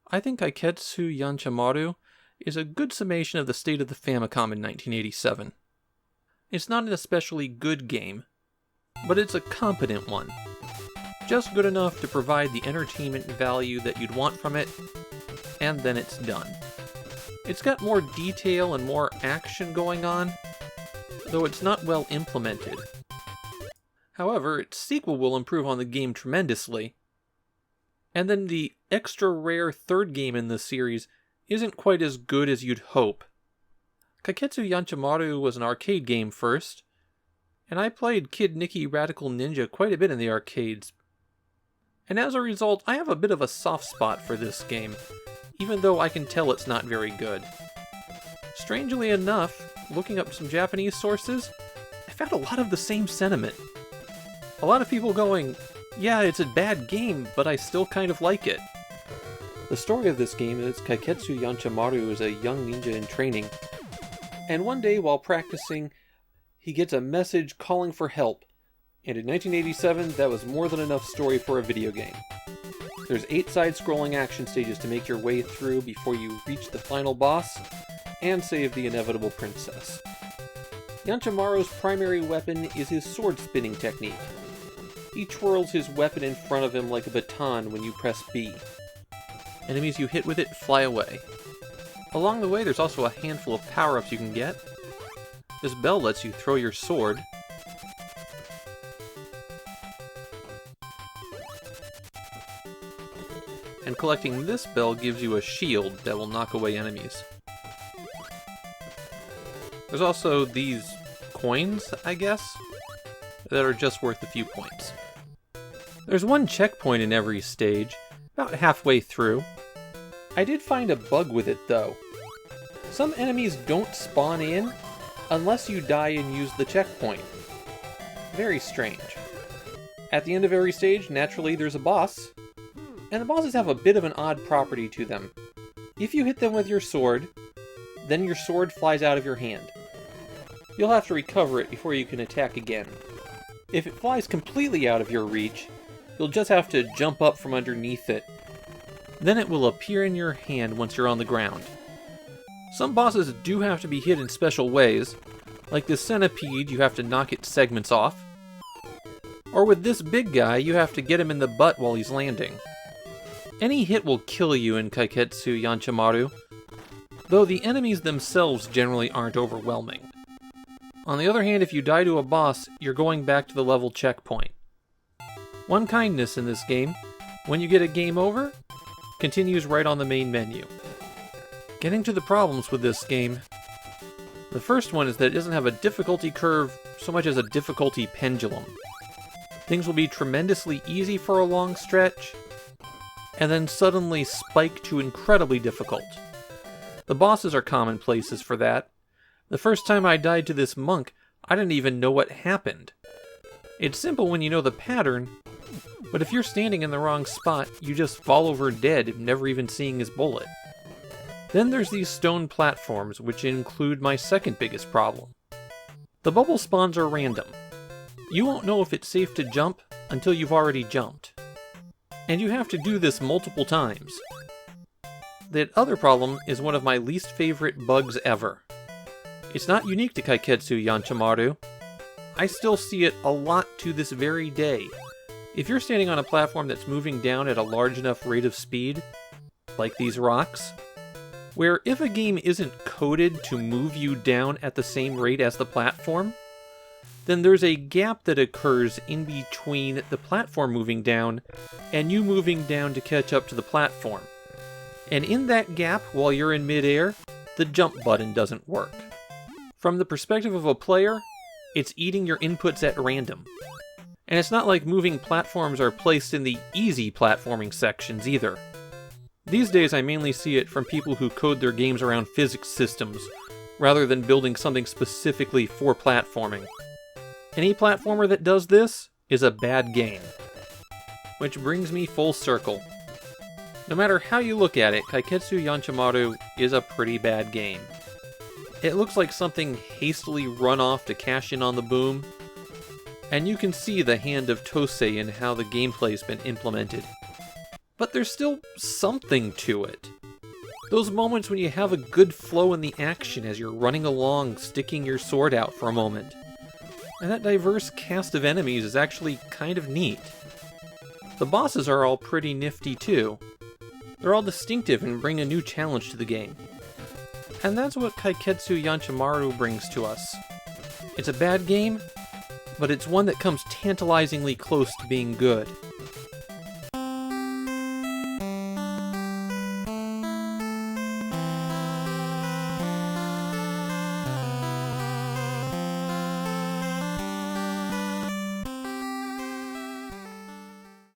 I think Kaiketsu Yancha Maru is a good summation of the state of the Famicom in 1987. It's not an especially good game, but it's a competent one. Just good enough to provide the entertainment value that you'd want from it, and then it's done. It's got more detail and more action going on, though it's not well implemented. However, its sequel will improve on the game tremendously. And then the extra rare third game in this series isn't quite as good as you'd hope. Kaiketsu Yancha Maru was an arcade game first, and I played Kid Niki Radical Ninja quite a bit in the arcades. And as a result, I have a bit of a soft spot for this game, even though I can tell it's not very good. Strangely enough, looking up some Japanese sources, I found a lot of the same sentiment. A lot of people going, yeah, it's a bad game, but I still kind of like it. The story of this game is Kaiketsu Yancha Maru is a young ninja in training, and one day while practicing, he gets a message calling for help, and in 1987 that was more than enough story for a video game. There's 8 side-scrolling action stages to make your way through before you reach the final boss, and save the inevitable princess. Yancha Maru's primary weapon is his sword-spinning technique. He twirls his weapon in front of him like a baton when you press B. Enemies you hit with it fly away. Along the way, there's also a handful of power-ups you can get. This bell lets you throw your sword. And collecting this bell gives you a shield that will knock away enemies. There's also these coins, I guess, that are just worth a few points. There's one checkpoint in every stage, about halfway through. I did find a bug with it though. Some enemies don't spawn in unless you die and use the checkpoint. Very strange. At the end of every stage, naturally there's a boss, and the bosses have a bit of an odd property to them. If you hit them with your sword, then your sword flies out of your hand. You'll have to recover it before you can attack again. If it flies completely out of your reach, you'll just have to jump up from underneath it. Then it will appear in your hand once you're on the ground. Some bosses do have to be hit in special ways, like this centipede, you have to knock its segments off. Or with this big guy, you have to get him in the butt while he's landing. Any hit will kill you in Kaiketsu Yancha Maru, though the enemies themselves generally aren't overwhelming. On the other hand, if you die to a boss, you're going back to the level checkpoint. One kindness in this game, when you get a game over, continues right on the main menu. Getting to the problems with this game, the first one is that it doesn't have a difficulty curve so much as a difficulty pendulum. Things will be tremendously easy for a long stretch, and then suddenly spike to incredibly difficult. The bosses are commonplaces for that. The first time I died to this monk, I didn't even know what happened. It's simple when you know the pattern, but if you're standing in the wrong spot, you just fall over dead, never even seeing his bullet. Then there's these stone platforms, which include my second biggest problem. The bubble spawns are random. You won't know if it's safe to jump until you've already jumped. And you have to do this multiple times. That other problem is one of my least favorite bugs ever. It's not unique to Kaiketsu Yancha Maru. I still see it a lot to this very day. If you're standing on a platform that's moving down at a large enough rate of speed, like these rocks, where if a game isn't coded to move you down at the same rate as the platform, then there's a gap that occurs in between the platform moving down and you moving down to catch up to the platform. And in that gap, while you're in midair, the jump button doesn't work. From the perspective of a player, it's eating your inputs at random. And it's not like moving platforms are placed in the easy platforming sections either. These days I mainly see it from people who code their games around physics systems, rather than building something specifically for platforming. Any platformer that does this is a bad game. Which brings me full circle. No matter how you look at it, Kaiketsu Yancha Maru is a pretty bad game. It looks like something hastily run off to cash in on the boom, and you can see the hand of Tosei in how the gameplay's been implemented. but there's still something to it. Those moments when you have a good flow in the action as you're running along, sticking your sword out for a moment. And that diverse cast of enemies is actually kind of neat. The bosses are all pretty nifty too. They're all distinctive and bring a new challenge to the game. And that's what Kaiketsu Yancha Maru brings to us. It's a bad game, but it's one that comes tantalizingly close to being good.